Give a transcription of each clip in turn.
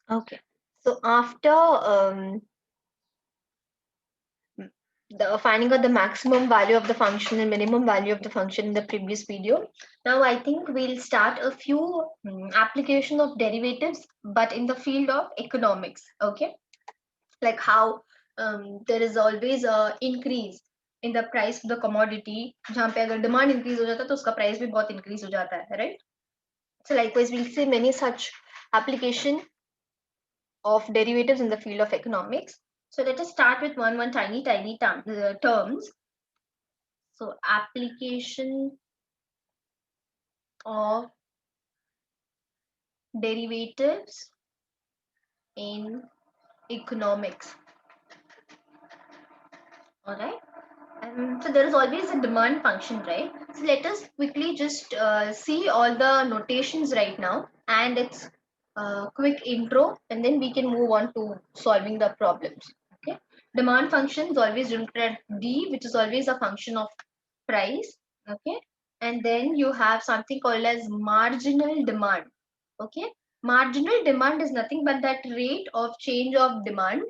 Okay. So after the finding out the maximum value of the function and minimum value of the function in the previous video, now I think we'll start a few application of derivatives, but in the field of economics. Okay, like how there is always a increase in the price of the commodity. जहाँ पे अगर demand increase हो जाता है तो उसका price भी बहुत increase हो जाता है, right? So likewise, we'll see many such application of derivatives in the field of economics. So let us start with one tiny terms. So application of derivatives in economics. All right. So there is always a demand function, right? So let us quickly just see all the notations right now and its quick intro, and then we can move on to solving the problems. Okay. Demand function is always denoted at D, which is always a function of price. Okay. And then you have something called as marginal demand. Okay. Marginal demand is nothing but that rate of change of demand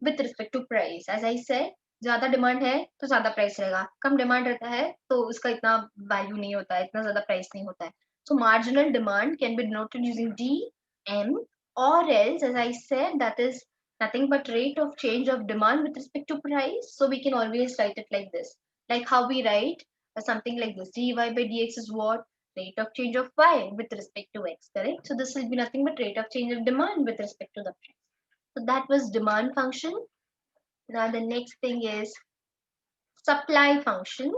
with respect to price. As I said, ज्यादा demand है तो ज्यादा price रहेगा, कम demand रहता है तो उसका इतना वैल्यू नहीं होता है, इतना ज्यादा प्राइस नहीं होता है. So marginal demand can be denoted using DM, or else, as I said, that is nothing but rate of change of demand with respect to price. So we can always write it like this, like how we write something like this: dy by dx is what? Rate of change of y with respect to x, correct? So this will be nothing but rate of change of demand with respect to the price. So that was demand function. Now the next thing is supply function.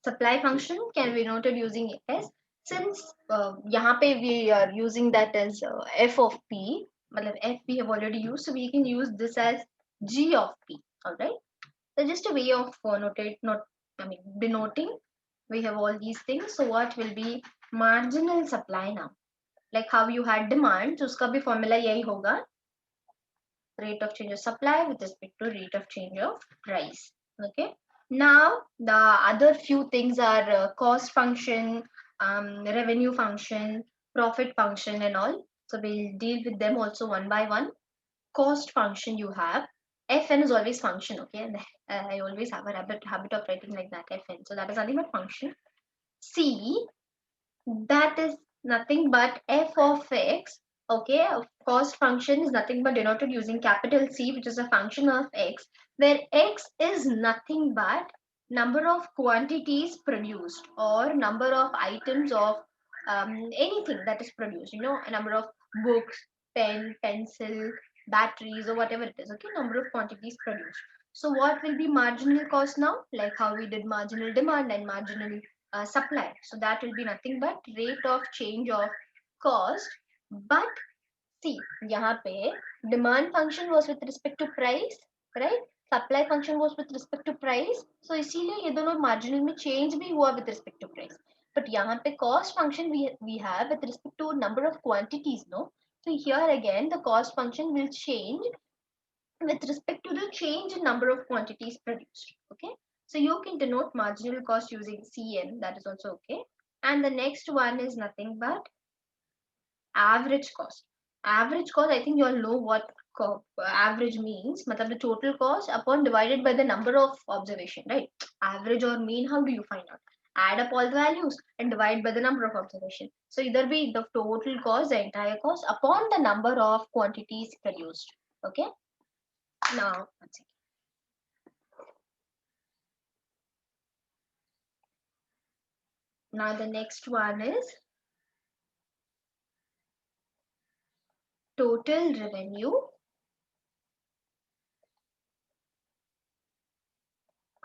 Supply function can be noted using S. Since यहाँ पे we are using that as f of p, मतलब f we have already used, so we can use this as g of p. All right. So just a way of denoting. We have all these things. So what will be marginal supply now? Like how you had demand, so उसका भी formula यही होगा. Rate of change of supply with respect to rate of change of price. Okay. Now the other few things are cost function, revenue function, profit function, and all. So we'll deal with them also one by one. Cost function you have. Fn is always function. Okay, and I always have a habit of writing like that, Fn. So that is nothing but function. C, that is nothing but f of x. Okay, cost function is nothing but denoted using capital C, which is a function of x, where x is nothing but number of quantities produced or number of items of anything that is produced, a number of books, pen, pencil, batteries, or whatever it is. Okay, number of quantities produced. So what will be marginal cost now? Like how we did marginal demand and marginal supply. So that will be nothing but rate of change of cost. But see, यहाँ पे demand function was with respect to price, right? Supply function was with respect to price. So इसीलिए ये दोनों marginal में change भी हुआ with respect to price. But यहाँ पे cost function we have with respect to number of quantities, no? So here again the cost function will change with respect to the change in number of quantities produced. Okay, so you can denote marginal cost using CM, that is also okay. And the next one is nothing but average cost. Average cost, I think you all know what average means. Matlab the total cost upon divided by the number of observation, right? Average or mean, how do you find out? Add up all the values and divide by the number of observation. So either be the total cost, the entire cost upon the number of quantities produced. Okay. Now, let's see. Now the next one is total revenue.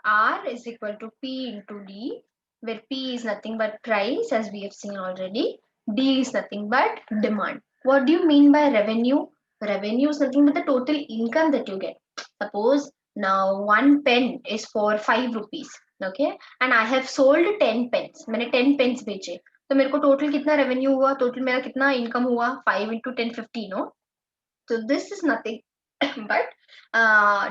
R is equal to P into D, where P is nothing but price, as we have seen already. D is nothing but demand. What do you mean by revenue? Revenue is nothing but the total income that you get. Suppose now one pen is for 5 rupees, okay, and I have sold 10 pens. मैंने 10 pens बेचे, तो मेरे को total कितना revenue हुआ? Total मेरा कितना income हुआ? 5 into 10, 50, no? So this is nothing but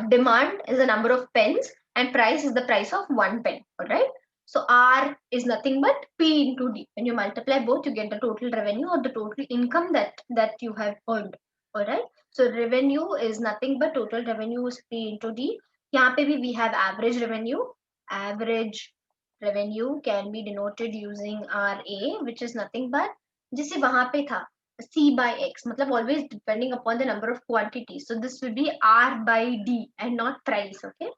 demand is the number of pens and price is the price of one pen. All right. So R is nothing but P into D. When you multiply both, you get the total revenue or the total income that you have earned. All right. So revenue is nothing but total revenue is P into D. यहाँ पे भी we have average revenue. Average revenue can be denoted using RA, which is nothing but जैसे वहां पे था C by X, मतलब always depending upon the number of quantities. So this will be R by D and not price. Okay.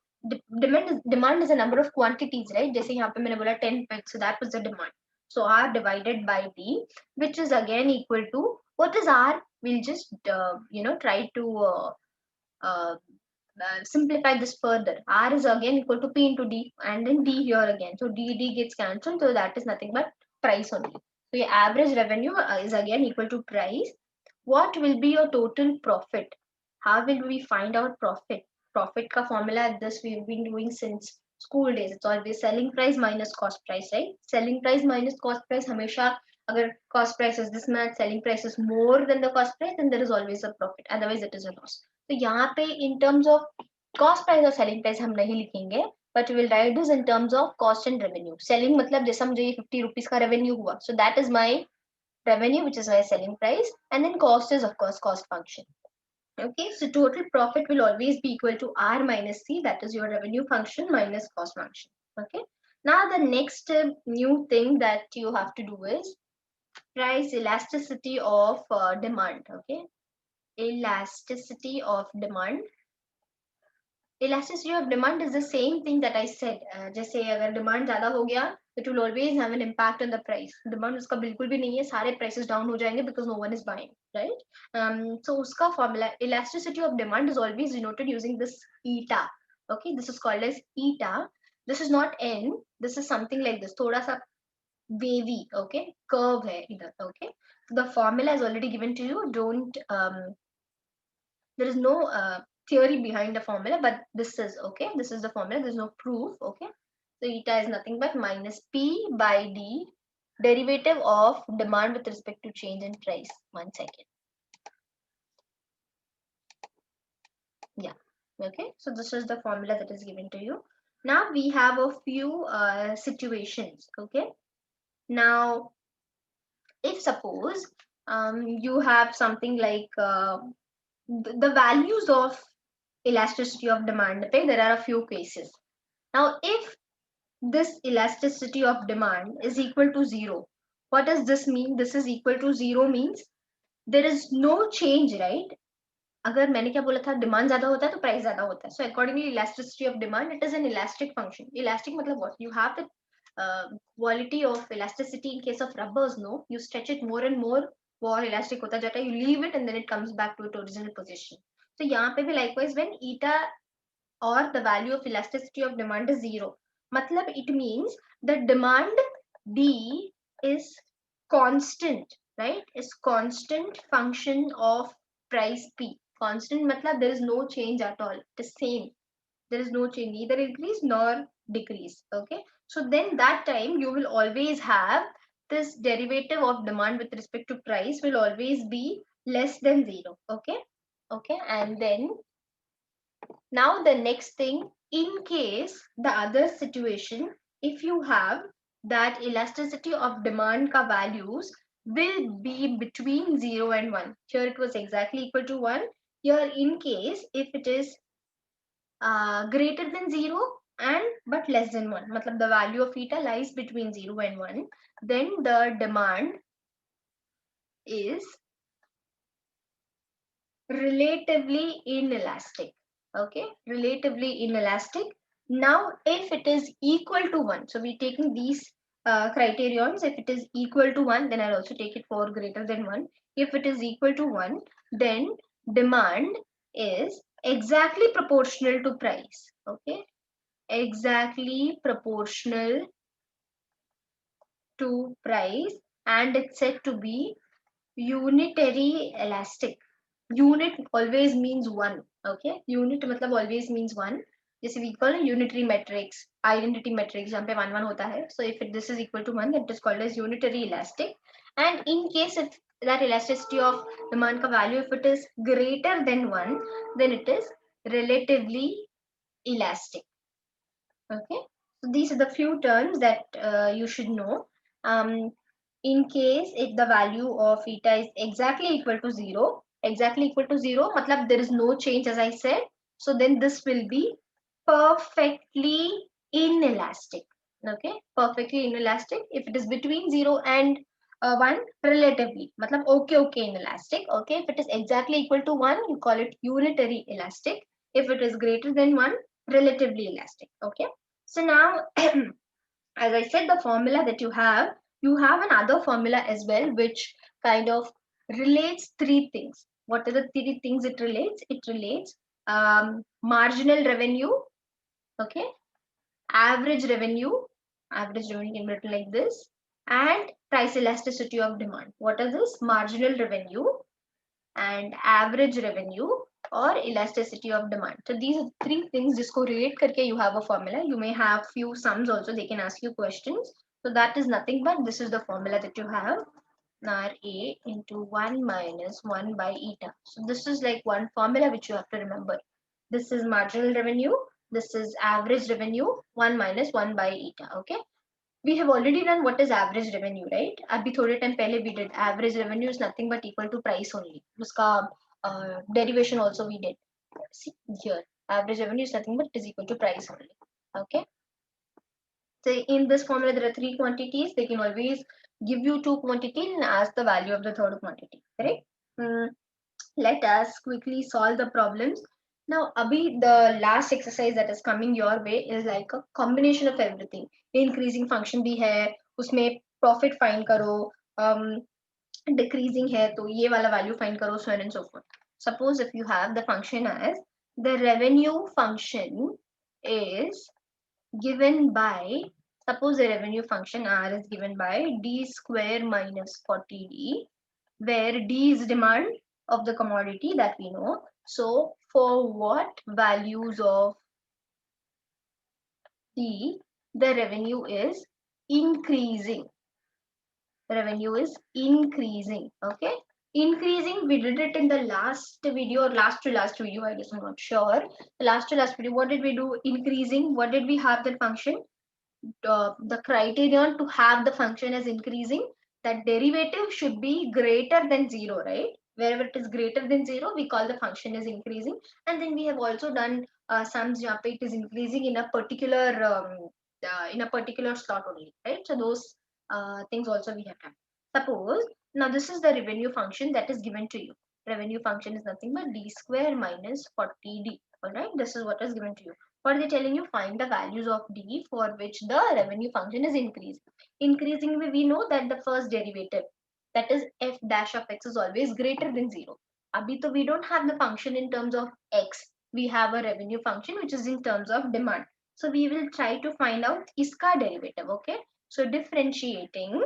Demand is a number of quantities, right? जैसे यहाँ पे मैंने बोला 10 pegs, so that was the demand. So R divided by D, which is again equal to, what is R? We'll just try to simplify this further. R is again equal to P into D, and then D here again. So D gets cancelled, so that is nothing but price only. So your average revenue is again equal to price. What will be your total profit? How will we find out profit? Profit ka formula, this we've been doing since school days. It's always selling price minus cost price, right? Selling price minus cost price. Hamesha, agar cost price is this much, selling price is more than the cost price, then there is always a profit. Otherwise, it is a loss. तो यहाँ पे in terms of cost price और selling price हम नहीं लिखेंगे, but we will write this in terms of cost and revenue. Selling मतलब जैसा मुझे ये 50 rupees का revenue हुआ, so that is my revenue, which is my selling price, and then cost is of course cost function. Okay, so total profit will always be equal to R minus C, that is your revenue function minus cost function. Okay, now the next new thing that you have to do is price elasticity of demand. Okay, elasticity of demand. Elasticity of demand is the same thing that I said. जैसे अगर demand ज़्यादा हो गया, it will always have an impact on the price. Demand उसका बिल्कुल भी नहीं है, सारे prices down हो जाएंगे because no one is buying, right? So उसका formula elasticity of demand is always denoted using this eta. Okay, this is called as eta. This is not n. This is something like this. थोड़ा सा wavy. Okay, curve है इधर. Okay, the formula is already given to you. Don't there is no theory behind the formula, but this is okay. This is the formula. There's no proof. Okay. So eta is nothing but minus P by D, derivative of demand with respect to change in price. 1 second. Yeah. Okay. So this is the formula that is given to you. Now we have a few situations. Okay. Now, if suppose you have something like the values of elasticity of demand, okay, there are a few cases. Now, if this elasticity of demand is equal to 0, what does this mean? This is equal to 0 means there is no change, right? अगर मैंने क्या बोला था, demand ज्यादा होता है तो price ज्यादा होता है. So accordingly, elasticity of demand, it is an elastic function. Elastic मतलब what? You have the quality of elasticity in case of rubbers. No, you stretch it more and more, more elastic होता जाता है. You leave it and then it comes back to its original position. So यहाँ पे भी likewise, when eta or the value of elasticity of demand is 0, matlab it means the demand D is constant, right? Is constant function of price P. Constant matlab there is no change at all. It is same. There is no change, neither increase nor decrease. Okay, so then that time you will always have this derivative of demand with respect to price will always be less than 0. Okay, okay, and then now the next thing, in case the other situation, if you have that elasticity of demand ka values will be between 0 and 1. Here it was exactly equal to 1. Here in case if it is greater than 0 and but less than 1, matlab the value of eta lies between 0 and 1, then the demand is relatively inelastic. Okay, relatively inelastic. Now if it is equal to 1, so we're taking these criterions. If it is equal to 1, then I'll also take it for greater than 1. If it is equal to 1, then demand is exactly proportional to price. Okay, exactly proportional to price, and it's said to be unitary elastic. Unit always means 1. Okay, unit matlab always means 1. जैसे we call unitary matrix, identity matrix जहाँ पे 1 1 होता है. So if this is equal to 1, that is called as unitary elastic. And in case if that elasticity of demand का value, if it is greater than 1, then it is relatively elastic. Okay, So these are the few terms that you should know. In case if the value of eta is exactly equal to 0, matlab there is no change as I said. So then this will be perfectly inelastic. Okay, perfectly inelastic. If it is between 0 and 1, relatively, matlab okay inelastic. Okay, if it is exactly equal to 1, you call it unitary elastic. If it is greater than 1, relatively elastic. Okay, so now as I said, the formula that you have another formula as well, which kind of relates three things. What are the three things it relates? It relates marginal revenue, okay, average revenue can be written like this, and price elasticity of demand. What are this? Marginal revenue and average revenue or elasticity of demand. So these are three things जिसको relate करके you have a formula. You may have few sums also, they can ask you questions. So that is nothing but this is the formula that you have. RA into 1 minus 1 by eta. So this is like one formula which you have to remember. This is marginal revenue. This is average revenue 1 minus 1 by eta. Okay. We have already done what is average revenue, right? Abhi thode time pehle we did average revenue is nothing but equal to price only. Uska derivation also we did. See here, average revenue is nothing but is equal to price only. Okay. So in this formula there are three quantities. They can always give you two quantities and ask the value of the third quantity. Correct? Mm, let us quickly solve the problems. Now, Abhi, the last exercise that is coming your way is like a combination of everything. Increasing function भी है, उसमें profit find करो, decreasing है तो ये वाला value find करो, so on and so forth. Suppose if you have the function as the revenue function is given by, suppose the revenue function R is given by D square minus 40D, where D is demand of the commodity that we know. So for what values of D, the revenue is increasing. Revenue is increasing. Okay. Increasing, we did it in the last video or last to last video, I guess, I'm not sure. The last to last video, what did we do? Increasing, what did we have that function? The criterion to have the function as increasing, that derivative should be greater than 0, right? Wherever it is greater than 0, we call the function as increasing. And then we have also done sums where it is increasing in a particular slot only, right? So those things also we have done. Suppose now this is the revenue function that is given to you. Revenue function is nothing but d square minus 40d. All right, this is what is given to you. What are they telling you? Find the values of d for which the revenue function is increasing. Increasing, we know that the first derivative, that is f dash of x, is always greater than 0. Abhi to we don't have the function in terms of x. We have a revenue function which is in terms of demand. So we will try to find out iska derivative. Okay. So differentiating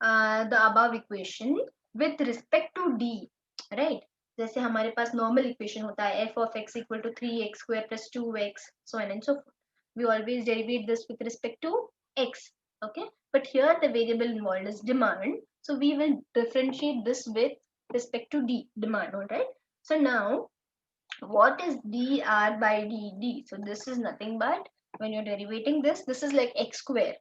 the above equation with respect to d, right? जैसे हमारे पास normal equation होता है f of x equal to 3x square plus 2x, so on and so forth. We always derivate this with respect to x, okay? But here the variable involved is demand, so we will differentiate this with respect to d, demand, all right? So now, what is dr by dd? So this is nothing but when you're derivating this, this is like x square,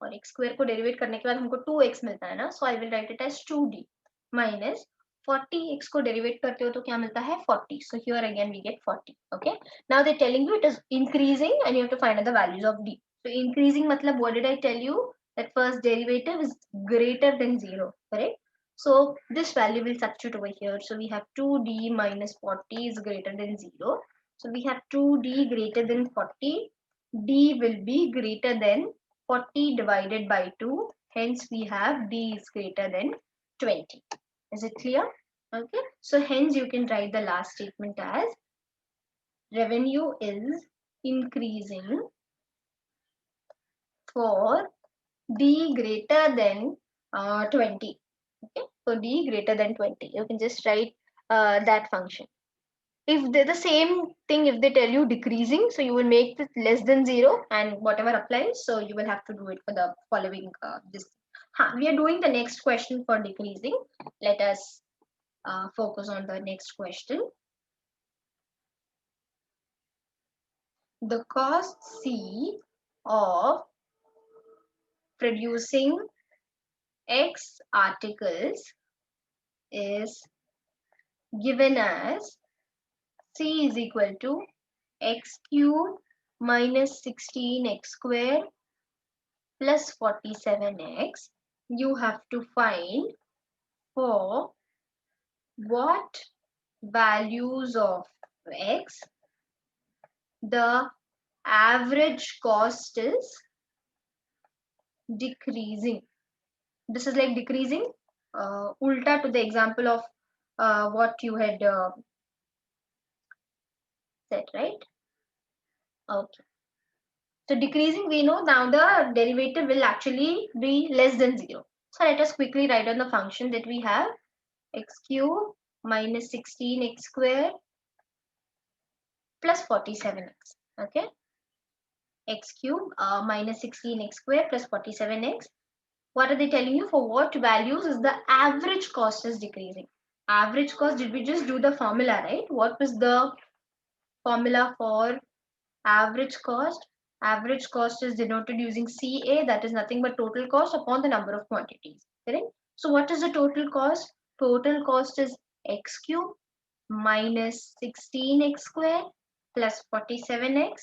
और x square को derivate करने के बाद हमको 2x मिलता है ना, so I will write it as 2d minus 40x को derivate करते हो तो क्या मिलता है 40. So here again we get 40. Okay, now they're telling you it is increasing and you have to find out the values of d. So increasing matlab, what did I tell you? That first derivative is greater than 0, correct? So this value will substitute over here. So we have 2d minus 40 is greater than 0. So we have 2d greater than 40. D will be greater than 40 divided by 2. Hence we have d is greater than 20. Is it clear? Okay. So hence you can write the last statement as revenue is increasing for d greater than 20. Okay, so d greater than 20. You can just write that function. If they're the same thing, if they tell you decreasing, so you will make it less than 0 and whatever applies, so you will have to do it for the following this. We are doing the next question for decreasing. Let us focus on the next question. The cost C of producing X articles is given as C is equal to x cube minus 16x square plus 47x. You have to find for what values of x the average cost is decreasing. This is like decreasing ulta to the example of what you had said, right? Okay. So decreasing, we know now the derivative will actually be less than 0. So let us quickly write down the function that we have. X cube minus 16x square plus 47x. Okay. X cube minus 16x square plus 47x. What are they telling you? For what values is the average cost is decreasing? Average cost, did we just do the formula, right? What was the formula for average cost? Average cost is denoted using CA, that is nothing but total cost upon the number of quantities, correct? So what is the total cost? Total cost is x cube minus 16x square plus 47x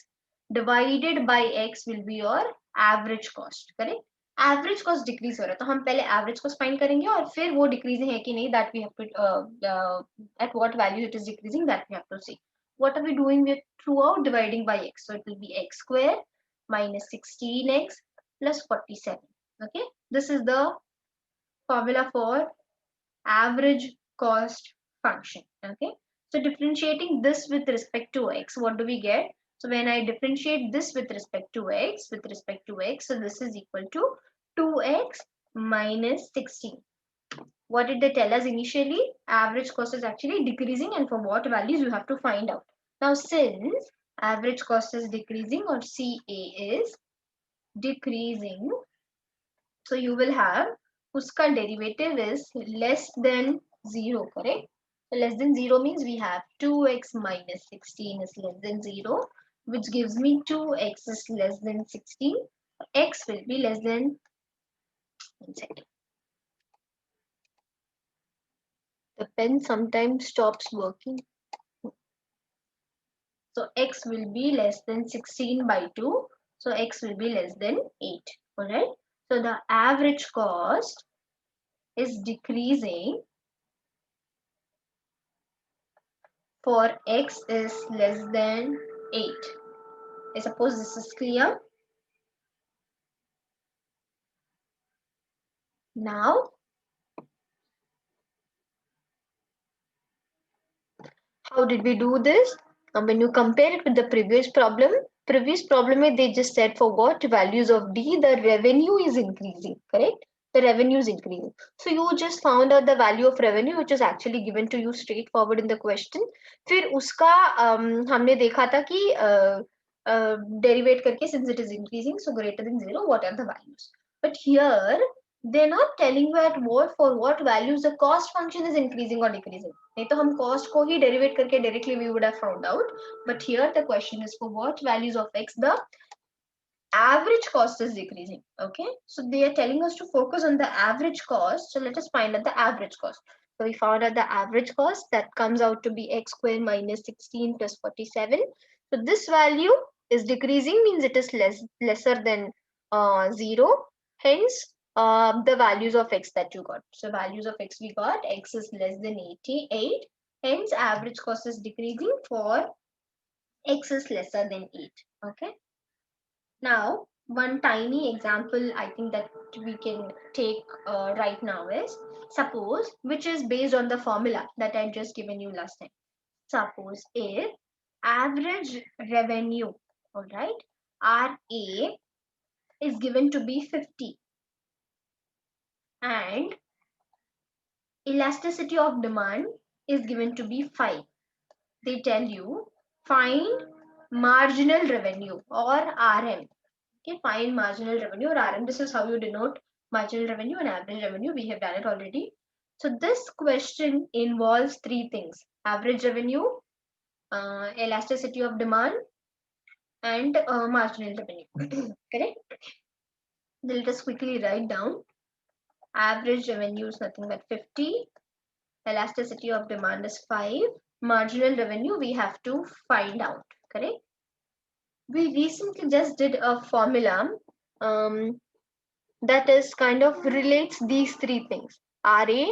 divided by x will be your average cost, correct? Average cost decrease हो रहा है तो हम पहले average cost find करेंगे और फिर वो decreasing है कि नहीं, that we have to at what value it is decreasing, that we have to see. What are we doing with throughout dividing by x? So it will be x square minus 16x plus 47. Okay, this is the formula for average cost function. Okay, so differentiating this with respect to x, what do we get? So when I differentiate this with respect to x, so this is equal to 2x minus 16. What did they tell us initially? Average cost is actually decreasing, and for what values you have to find out. Now since average cost is decreasing or CA is decreasing, so you will have uska derivative is less than 0, correct? So less than 0 means we have 2x minus 16 is less than 0, which gives me 2x is less than 16. X will be less than, one second. The pen sometimes stops working. So x will be less than 16 by 2. So x will be less than 8. Alright. So the average cost is decreasing for x is less than 8. I suppose this is clear. Now, how did we do this? When you compare it with the previous problem they just said for what values of D the revenue is increasing, correct? The revenue is increasing. So you just found out the value of revenue which is actually given to you straightforward in the question. फिर उसका हमने देखा था कि derivate करके since it is increasing so greater than 0 what are the values. But here they're not telling you at what for what values the cost function is increasing or decreasing. नहीं तो हम cost को ही derivate करके directly we would have found out. But here the question is for what values of x the average cost is decreasing. Okay, so they are telling us to focus on the average cost. So let us find out the average cost. So we found out the average cost that comes out to be x square minus 16 plus 47. So this value is decreasing means it is lesser than 0. Hence the values of x that you got. So values of x we got x is less than 88. Hence average cost is decreasing for x is lesser than 8. Okay. Now, one tiny example I think that we can take right now is suppose, which is based on the formula that I just given you last time. Suppose if average revenue, all right, RA is given to be 50 and elasticity of demand is given to be 5. They tell you find marginal revenue or RM. Okay, find marginal revenue or RM. This is how you denote marginal revenue and average revenue. We have done it already. So this question involves three things: average revenue, elasticity of demand, and marginal revenue. Correct? Then let us quickly write down. Average revenue is nothing but 50. Elasticity of demand is 5. Marginal revenue we have to find out. Correct? We recently just did a formula that is kind of relates these three things: RA,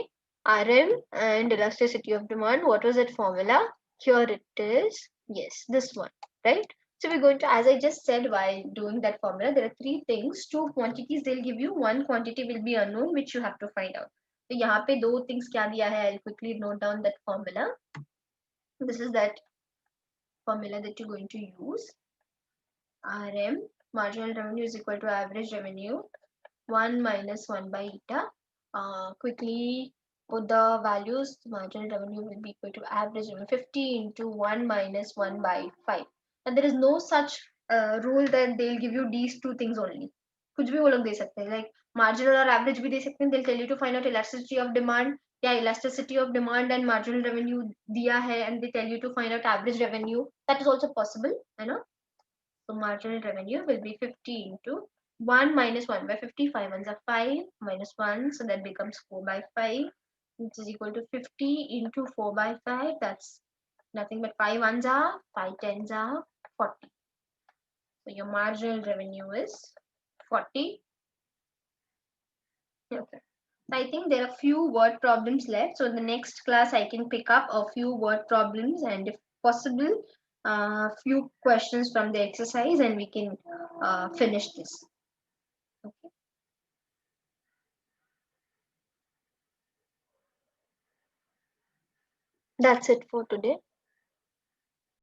RM, and elasticity of demand. What was that formula? Here it is. Yes, this one, right? So we're going to, as I just said while doing that formula, there are three things. Two quantities they'll give you. One quantity will be unknown, which you have to find out. So यहाँ पे दो things क्या दिया है? I'll quickly note down that formula. This is that formula that you're going to use. RM, marginal revenue, is equal to average revenue, 1 minus 1 by eta. Quickly put the values. Marginal revenue will be equal to average revenue, 50 into 1 minus 1 by 5. And there is no such rule that they'll give you these two things only. कुछ भी वो लोग दे सकते हैं, like marginal और average भी दे सकते हैं. They'll tell you to find out elasticity of demand. Yeah, elasticity of demand and marginal revenue दिया है, and they tell you to find out average revenue. That is also possible, you know. So marginal revenue will be 50 into 1 minus 1 by 50. 5 ones are 5 minus 1, so that becomes 4 by 5, which is equal to 50 into 4 by 5. That's nothing but 5 ones are 5 tens are 40. So your marginal revenue is 40. Okay. I think there are few word problems left. So in the next class, I can pick up a few word problems, and if possible, few questions from the exercise, and we can finish this. Okay. That's it for today.